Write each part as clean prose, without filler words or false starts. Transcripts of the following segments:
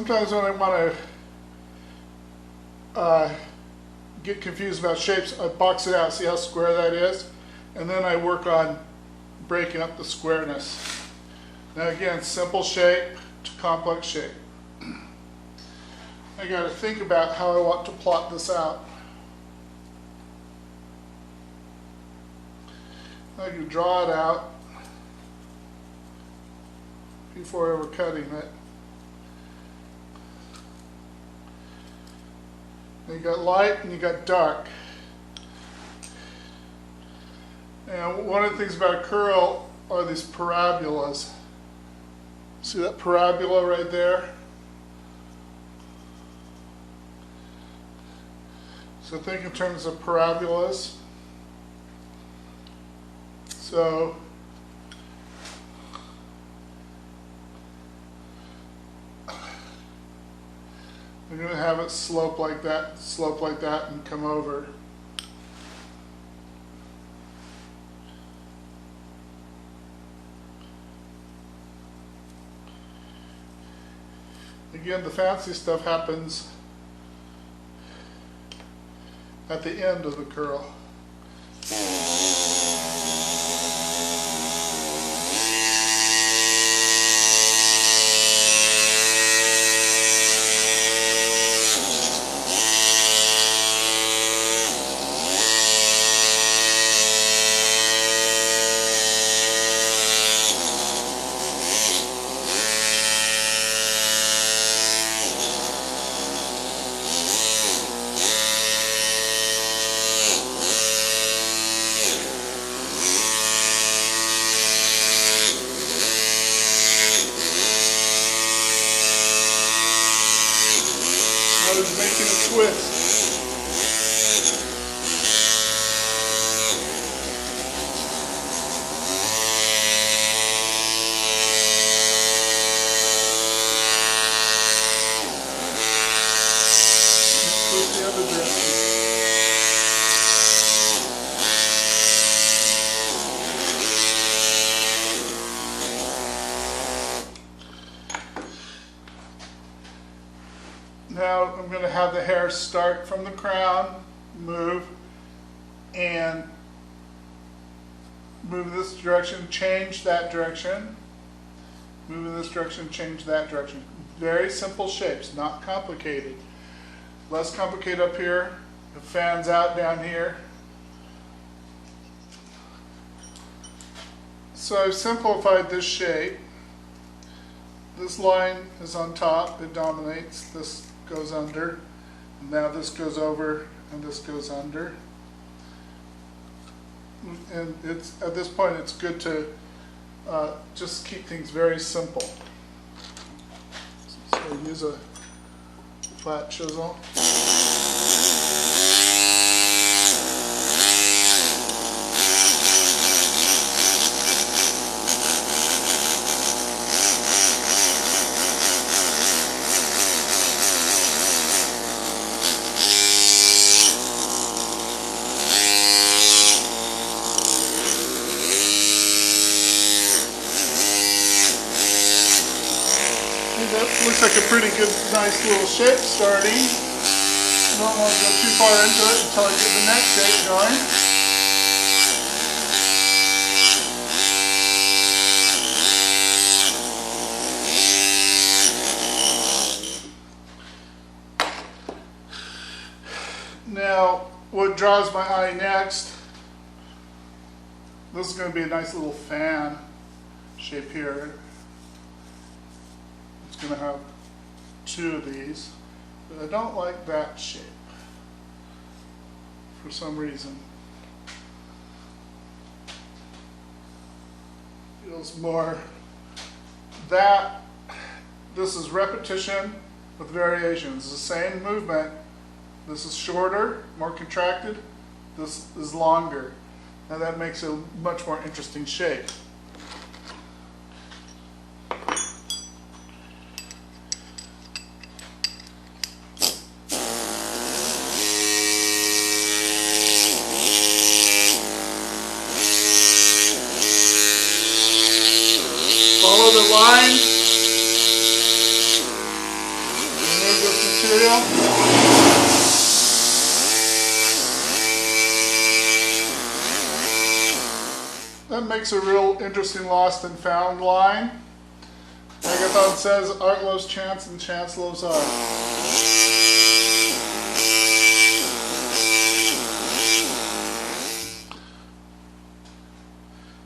sometimes when I want to get confused about shapes, I box it out, see how square that is, and then I work on breaking up the squareness. Now again, simple shape to complex shape. I got to think about how I want to plot this out. I can draw it out before ever cutting it. You got light and you got dark. And one of the things about a curl are these parabolas. See that parabola right there? So think in terms of parabolas. So we're going to have it slope like that, and come over. Again, the fancy stuff happens at the end of the curl. I was making a twist. Twist the other direction. Now I'm going to have the hair start from the crown, move, and move in this direction, change that direction, move in this direction, change that direction. Very simple shapes, not complicated. Less complicated up here. It fans out down here. So I've simplified this shape. This line is on top, it dominates, this goes under, now this goes over, and this goes under. And it's at this point it's good to just keep things very simple. So use a flat chisel. That looks like a pretty good, nice little shape starting. I don't want to go too far into it until I get the next shape going. Now, what draws my eye next, this is going to be a nice little fan shape here. Going to have two of these, but I don't like that shape for some reason. Feels more that this is repetition with variations. The same movement. This is shorter, more contracted. This is longer. Now that makes it a much more interesting shape. Follow the line. material. That makes a real interesting lost and found line. Agathon says, art loves chance and chance loves art.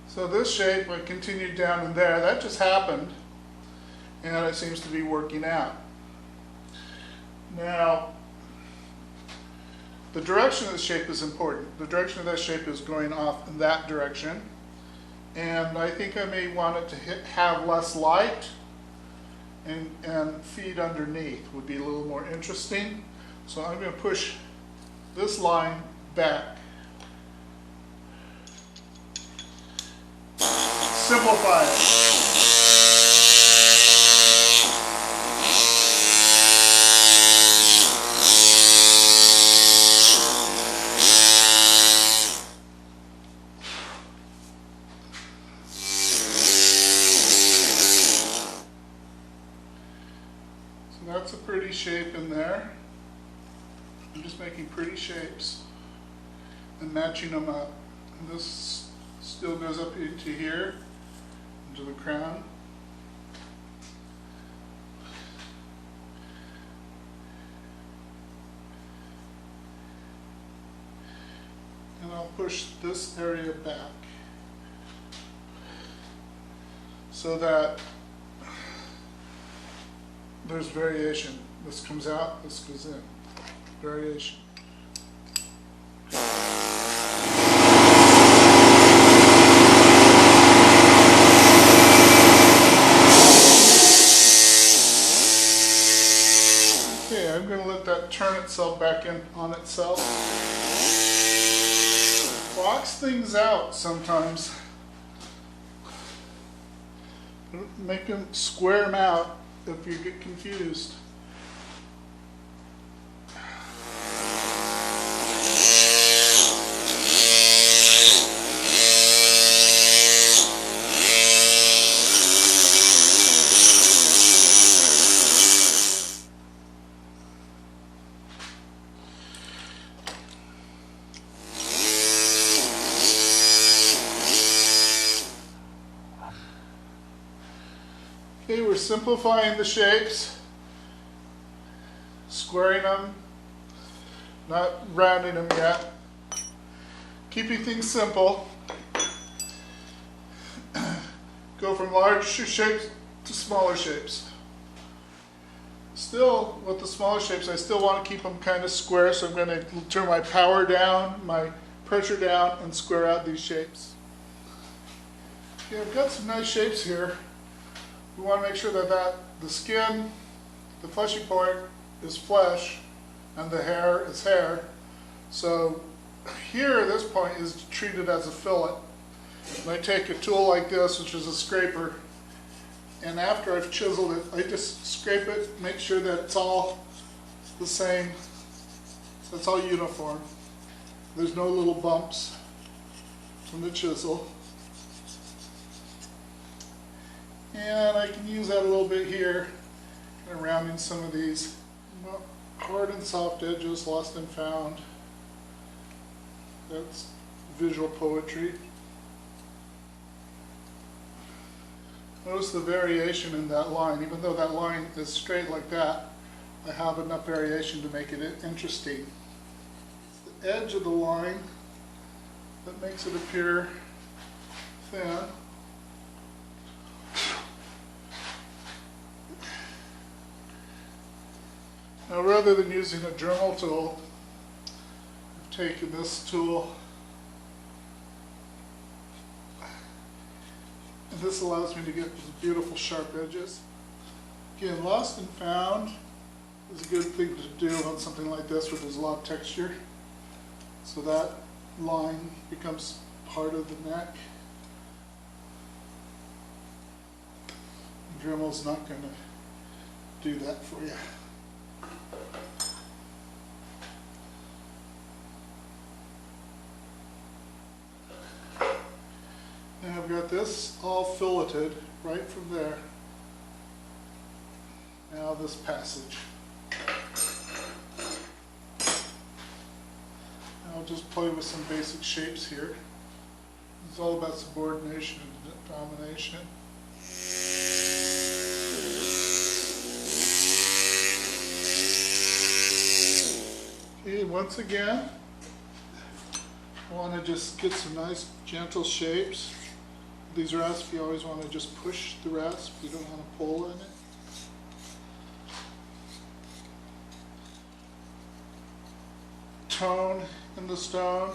So this shape, I continued down in there. That just happened, and it seems to be working out. Now, the direction of the shape is important. The direction of that shape is going off in that direction. And I think I may want it to have less light and feed underneath would be a little more interesting. So I'm going to push this line back. Simplify it. That's a pretty shape in there. I'm just making pretty shapes and matching them up. And this still goes up into here, into the crown. And I'll push this area back so that there's variation. This comes out, this goes in. Variation. Okay, I'm going to let that turn itself back in on itself. Box things out sometimes. Make them square them out if you get confused. Okay, we're simplifying the shapes, squaring them, not rounding them yet, keeping things simple. Go from large shapes to smaller shapes. Still, with the smaller shapes, I still want to keep them kind of square, so I'm going to turn my power down, my pressure down, and square out these shapes. Okay, I've got some nice shapes here. We want to make sure that the skin, the fleshy part is flesh, and the hair is hair. So here, this point is treated as a fillet. And I take a tool like this, which is a scraper, and after I've chiseled it, I just scrape it, make sure that it's all the same, so it's all uniform. There's no little bumps from the chisel. And I can use that a little bit here, kind of rounding some of these. Hard and soft edges, lost and found. That's visual poetry. Notice the variation in that line. Even though that line is straight like that, I have enough variation to make it interesting. It's the edge of the line that makes it appear thin. Now, rather than using a Dremel tool, I've taken this tool, and this allows me to get these beautiful sharp edges. Again, lost and found is a good thing to do on something like this where there's a lot of texture. So that line becomes part of the neck. Dremel's not going to do that for you. And I've got this all filleted right from there. Now this passage. I'll just play with some basic shapes here. It's all about subordination and domination. Okay, once again, I want to just get some nice gentle shapes. These rasps, you always want to just push the rasp, you don't want to pull in it. Tone in the stone.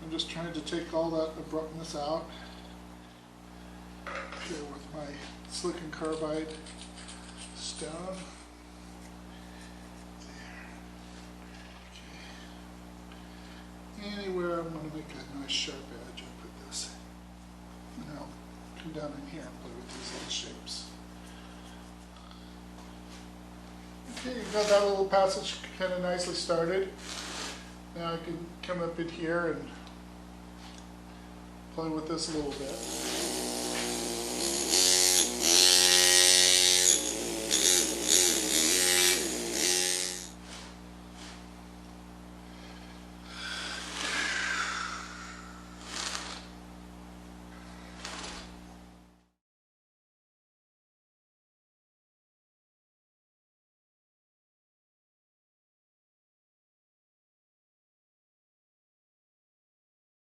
I'm just trying to take all that abruptness out here with my silicon carbide stone. Anywhere I'm going to make a nice sharp edge, I'll put this. Now, come down in here and play with these little shapes. Okay, you've got that little passage kind of nicely started. Now I can come up in here and play with this a little bit.